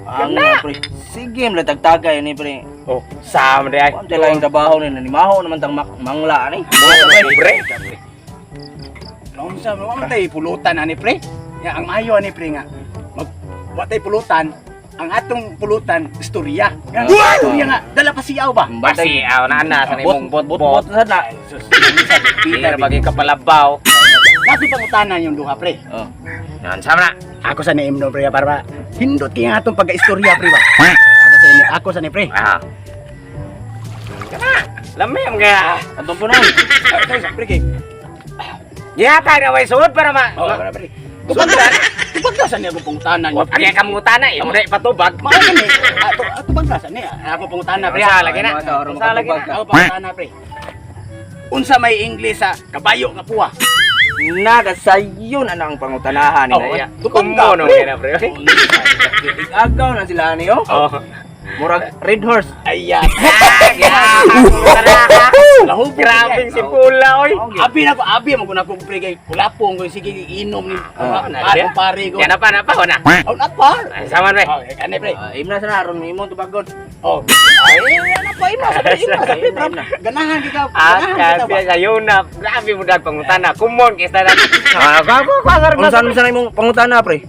Pre. Sige, malatagtagay ni pre. Oh, sama deh. Konti lang yung trabaho ni nanimaho naman tang mangla ni. Pre. Nung sa mga matay pulutan ani pre. Ya ang mayo ani pre nga. Watay pulutan. Ang atong pulutan istorya. Istorya nga dala pa siyaw ba? Basiaw na sa imong Bot bot-bot. sana. Pila bagi kapalabaw. Nato pangutanan yung duha pre. Oh. Nan sama na. Ako sa niimno pre para hindot kay nga atong pagka-istorya pre ba. Ako sa ni pre. Ah. Kana, lamem ka. Atong punan. Sa pre kay. Yata na way suod para ma. Oh, pre. Tubagdasan niya akong pangutanan niyo. Kaya kamutana eh, mo ipatubag. Mao ni. Ato bangdasan niya. Ako pangutanan pre. Sa lagi na. Sa lagi na. Ako pangutanan pre. Unsa may English sa kabayo nga puwa? Naga sayon ana ang pangutanahan nila. Kumo no kaya pre. Agaw na sila niyo. Oh. Murag red horse. Ayan. Lahu grabing si Pula oy. Abi mo na ko pre kay kulapong ko sige inom ni na pare ko. Yan apa na. Oh, not par. Sama pre. Oh, kani pre. Imna sana aron imo tubagon. Oh. Ay, ano pa imo sa pre. Ganahan kita. Kasi sayo na. Grabe mo dag pangutana. Kumon kay sa. Ako Unsa imong pangutana pre?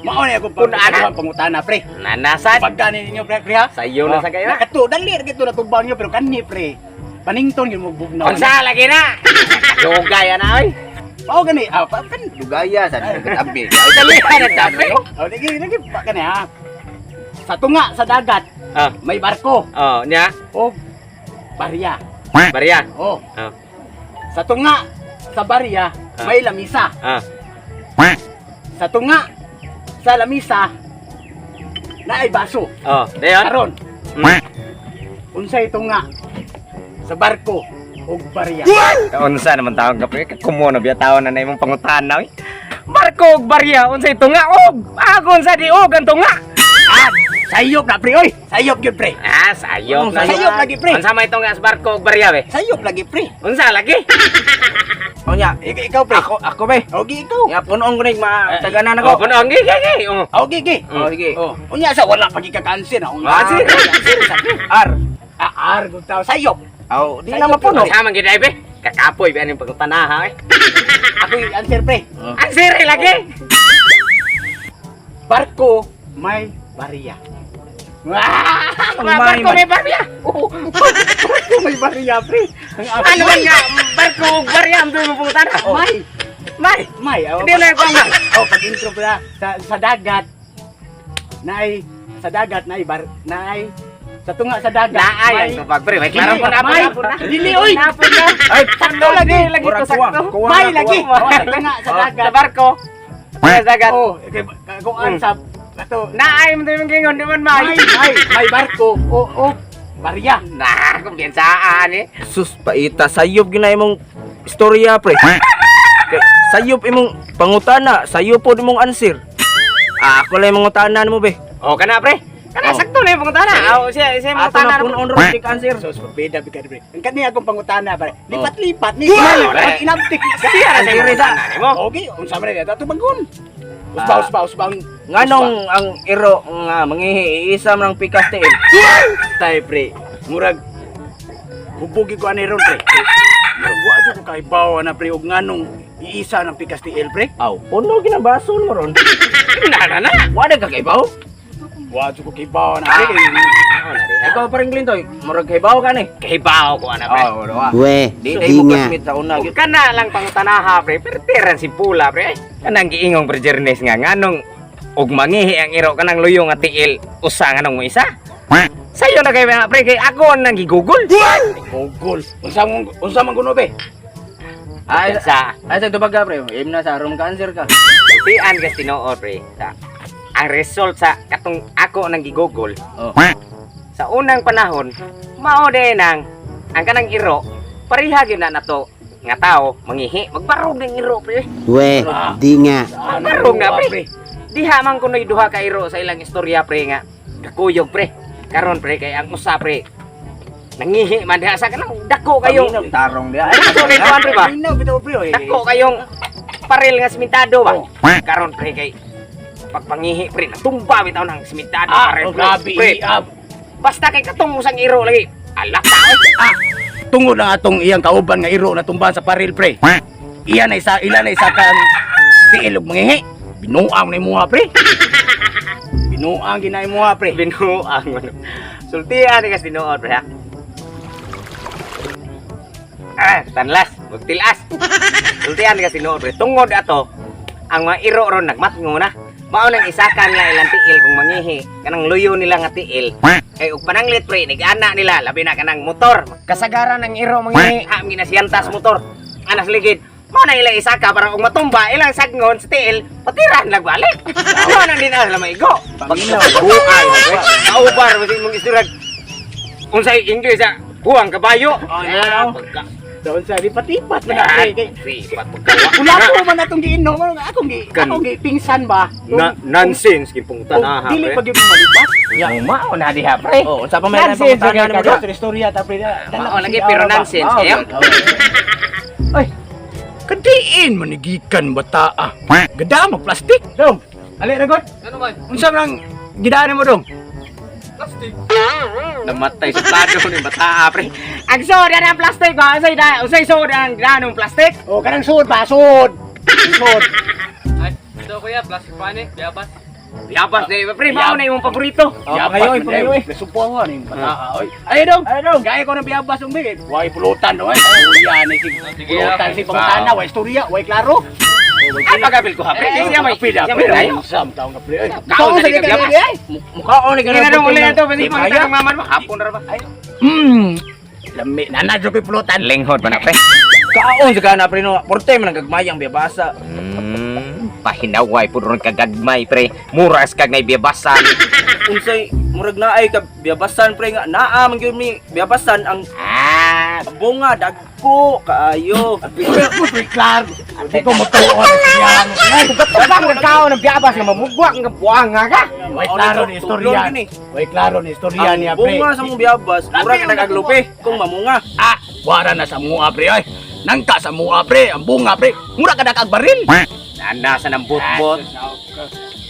Mao ni ako pangutana pre. Nanasan. Pagkani ninyo pre ha. Sayo na sa kayo. Nakato dali gito na tubang niyo pero kani pre. Panington gyud mo bugnaw. Unsa lagi na? Yoga yan na oy. Mao gani kan Lugaya sa abi. Dali na dapat. Oh, lagi pa kani ha. Sa tunga sa dagat Ah. may barko. Oh, nya. O barya. Bariya. Oh, Oh. sa tunga sa barya may lamisa. Ah. Sa tunga sa lamisa na ay baso. Oh, dayon. Karon, Mm. unsay tunga sa barko ug barya. Unsa naman tawag ka pre? Kumo na biya taon na imong pangutana oy. Barko ug barya unsay tunga og agon sa diog ang tunga. Ah, sayop na pre oy. Sayop gyud pre. Ah, sayop na. Sayop lagi pre. Unsa may tunga sa barko ug barya be? Sayop lagi pre. Unsa lagi? O nya, Ikaw pre. ako be. Ogi ikaw. Ya punon ko ning mataganan Oh, ako. puno ang gigi. Oh. Ogi gi. Oh, sige. Oh, unya sa wala pagikakansin na. Ah, sige. Ar. Ar gud taw sayop. Aw, di na mapuno. Unsa man gid ay be? Kakapoy be aning pangutana ha. Ako yung answer pre. Ang sire lagi. Barko may barya. Barko may barya. Barko may barya pre. Ano man nga barko ug barya ang dumo pangutana? May. Hindi na ko nga. Oh, pag intro pala sa dagat. Sa dagat naay sa tunga sa dagat. Naay ang kapag pre, may klaro ko na May. Dili oy. Ay, Sakto lagi. Lagi to sakto. May lagi. Tunga sa dagat. Sa barko. Sa dagat. Oh, kung ansap ato Naay mo yung gingon di man may barko o barya. Nah, kumpiyansaan eh. sus paita sayop gina imong istorya pre. Kay sayop imong pangutana, sayop pod imong answer. Ako lang imong utanan mo be. Oh, kana pre. Kana Oh. sakto na yung pangutana. Oh, siya Ato na punon ro dik answer. So beda bigad pre. Ang kani akong pangutana pre. Lipat-lipat ni. Wow, Pag inabtik. Siya na sa pangutana mo. Okay, unsa man ito tubangon. Usbaw. Nganong ang iro nga mangihi isa man ang pikas tiil. Tay pre. Murag hubugi ko ani ron pre. Murag wa jud ko kay bawa na pre og nganong iisa ng pikas ti el pre. Aw, puno ginabason mo ron. Na. Wala ka kaibaw. Wa jud ko kay bawa na pre. Ikaw pa rin Glintoy, murag kaibaw ka ni. Kahibaw ko ana pre. Oh, wala. Weh, Di di mo nga. kasmit sa una gyud. Kana lang pangutanaha pre, pertiran si Pula pre. Kanang giingong pre Jernes nga nganong og mangihi ang iro kanang luyo nga tiil usa nganong mo isa. Sayo na kay pre kay ako nang gigugol. Gol. Unsa man kuno be? Ay, Sa sa tubag ka pre, im na sa room ka answer ka. tian ka tinuod pre. Ang result sa katong ako nang gigugol. Oh. Sa unang panahon, mao din ang kanang iro pareha gyud na nato nga tao mangihi magbarog ng iro pre. Weh, di nga. Barog na pre. Diha man kunoy duha ka iro sa ilang istorya pre nga kakuyog pre. Karon pre kay ang usa pre nangihi man diha sa kanang dako kayong Paminong tarong dia. dako kay kuan pre ba? Minaw bitaw pre oy. Dako kayong paril nga simentado ba? Karon pre kay pagpangihi pre natumba bitaw nang simentado Oh, grabe. pre. Basta kay katong usang iro lagi. Alak ta oy. Tungod na atong iyang kauban nga iro na tumbahan sa paril pre. Ilan na isa kan tiil og mangihi. Binuang na imuha pre. Binuang ginay imuha pre. Binuang ano. Sultian ni kas binuon pre ha. Tanlas, magtilas. Sultian ni kas binuon pre. Tungod ato ang mga iro ron nagmatngo na. Mao nang isakan la ilang tiil kung mangihi kanang luyo nila nga tiil. Kay ug pananglit pre nigana nila labi na kanang motor. Kasagaran ng iro mangihi am ginasiyantas motor. Anas ligid. Mao na ila isaka para ug matumba ilang sagngon sa tiil patiran nagbalik. Mao nang din ala maigo. Panginaw. Buay. Kaubar bisin mong isturag. Unsay English sa buang kabayo. Daon sa lipat-lipat na pre. Sipat pagkawa. Wala ko man atong giinom, akong pingsan ba? Nonsense kipungta na ha. Dili pa gyud malipat. Yang mao na diha pre. Oh, unsa pa may Nonsense pangutana ka nimo? ka. Istorya ta pre. Mao lagi pero nonsense kayo. Ay. Kadiin manigikan bata ah. Gada mo plastic. Dong. Ali ragot. Ano man? Unsa man gidaan mo dong? Namatay sa plado ni bata pre. Ang soda ng plastic ba? Usay soda ng granong plastic. Oh, kanang sud ba, sud. Sud. Ay, ito kuya, plastic pa ni, biyabas. Biyabas di ba pre? Mao na imong paborito. Ya pangayoy, pangayoy. Supuan ni bata. Oy. Ay dong. Ay dong. Gaya ko ng biyabas ung bigit. Way pulutan do ay. Storya ni si pulutan si pangtana, way istorya, way klaro. Ay pagabil ko ha pre. Siya may pila. siya may kayo. Sam taw nga pre. Kaon sa biyabas. Mukhaon ni Kaya nung ulit ito, Di pwede kaya. pagkakang maman mo. Hapon na ba? Lami nanadyo ko'y pulutan. Linghod ba na pre? Kaon sa kana pre no. Porte man nagagmayang biyabasa. Pahinaway po ron kagagmay pre. Muras kag na biyabasan. Unsay murag naay ka biyabasan pre nga naa man gyud mi biyabasan ang bunga dagko kaayo. Klaro. Di ko magtuon siya. Kapag nagkaon ng biyabas nga mamugwak nga buwang nga ka. Way klaro ni istorya. Way klaro ni istorya Ang niya pre. bunga sa mong biyabas murag nagaglupe kung mamunga. Wara na sa mua pre ay. Nangka sa mua pre, ang bunga pre. Mura ka na kag baril. Nasa ng bot-bot.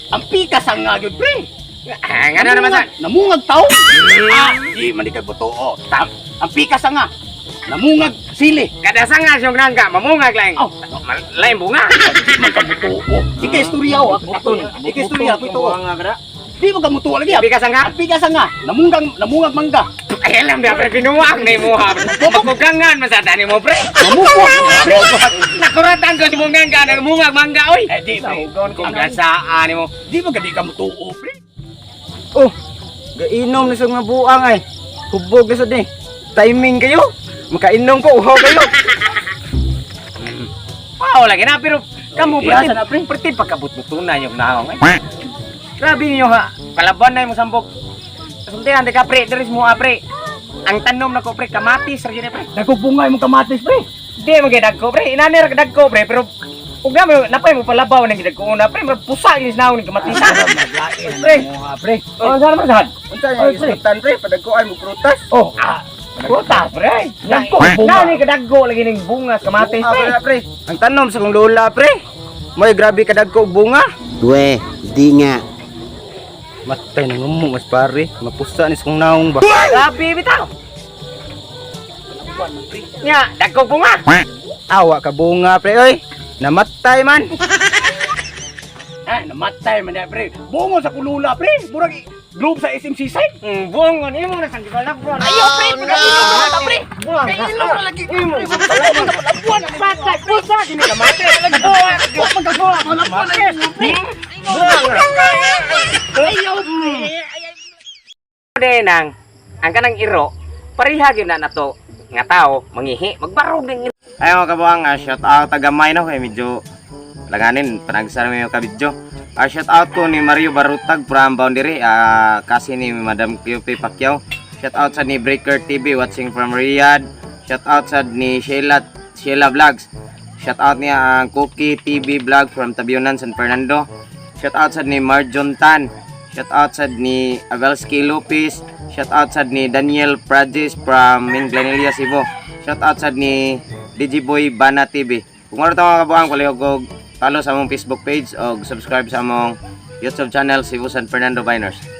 Ang pikas ang nga gyud pre. Nga na naman sa. Namungag tao. Di man di kay butuo. Ang pikas ang nga. Namungag sili. Kada sangas yung nangka, mamungag lang. Oh. Lain bunga. Di man ka butuo. Ika istorya wa. Ika istorya ko ito. nga kada. Di mo ka mutuo lagi. Pikas ang nga? Ang pikas ang nga. Namungag mangga. Ay alam biya pre, binuwak na mo ha. Makugangan masada ni mo pre. Mamupot. Nakuratan ko si mong nangka, namungag mangga oy. Di pre. Kung gasaan ni mo. Di mo ka di ka mutuo pre. Oh, gainom na sa mga buang ay. Hubog na sa ni. Timing kayo. Makainom ko, uhaw kayo. Wow, lagi na pero kamu Iya, sana, pre. perti pagkabut-butunan yung naong. Grabe niyo ha. Kalaban na yung sambok. Sultihan ka pre, deres mo pre. Ang tanom na ko pre, kamatis ra gyud pre. Nagkubungay mo kamatis pre. Di mo gidag ko pre, inanir ka dag ko pre, pero ug na mo napay mo palabaw nang gidag ko una pre, pusa yung naong ni kamatis. Pre. Pre. Oh, saan man saan? Unsa nga isutan pre, padagkoan mo prutas. Oh. Puta pre. Nagko, Na bunga. ni kadaggo lagi ning bunga kamatis Bunga pre. pre. Ang tanom sa kong lola pre. May grabe kadagko og bunga. Weh, di nga. Matay nang umong mas pare. Mapusa ni sa kong naong ba. Grabe bitaw. Nya, dagko bunga. Awa ka bunga pre oy. Namatay man. Namatay man na pre. Bungo sa kulula pre. Murag globe sa SMC side. Bunga ni mo na sang gibalak bro. Ayo pre, pagkakita pre. Buang. Kailan ka lagi Imo. Palabuan ang patay. Pusa kini kamatis. Magkagawa mo na pre. Ayaw pre. Denang, ang kanang iro, pareha gyud na nato nga tao mangihi, magbarog ning iro. Ay mga kabuang, shout out tagamay no kay medyo langanin panagsan mo yung kabidyo. Shout out ko ni Mario Barutag from Boundary, kasi ni Madam QP Pacquiao. Shout out sa ni Breaker TV watching from Riyadh. Shout out sa ni Sheila Vlogs. Shout out niya ang Cookie TV Vlog from Tabiunan, San Fernando. Shout out sa ni Marjon Tan. Shout out sa ni Avelski Lopez. Shout out sa ni Daniel Prades from Minglanilla, Cebu. Shout out sa ni Digiboy Bana TV. Kung ano ito mga kabuang, palihog og follow sa among Facebook page o subscribe sa among YouTube channel Cebu San Fernando Biners.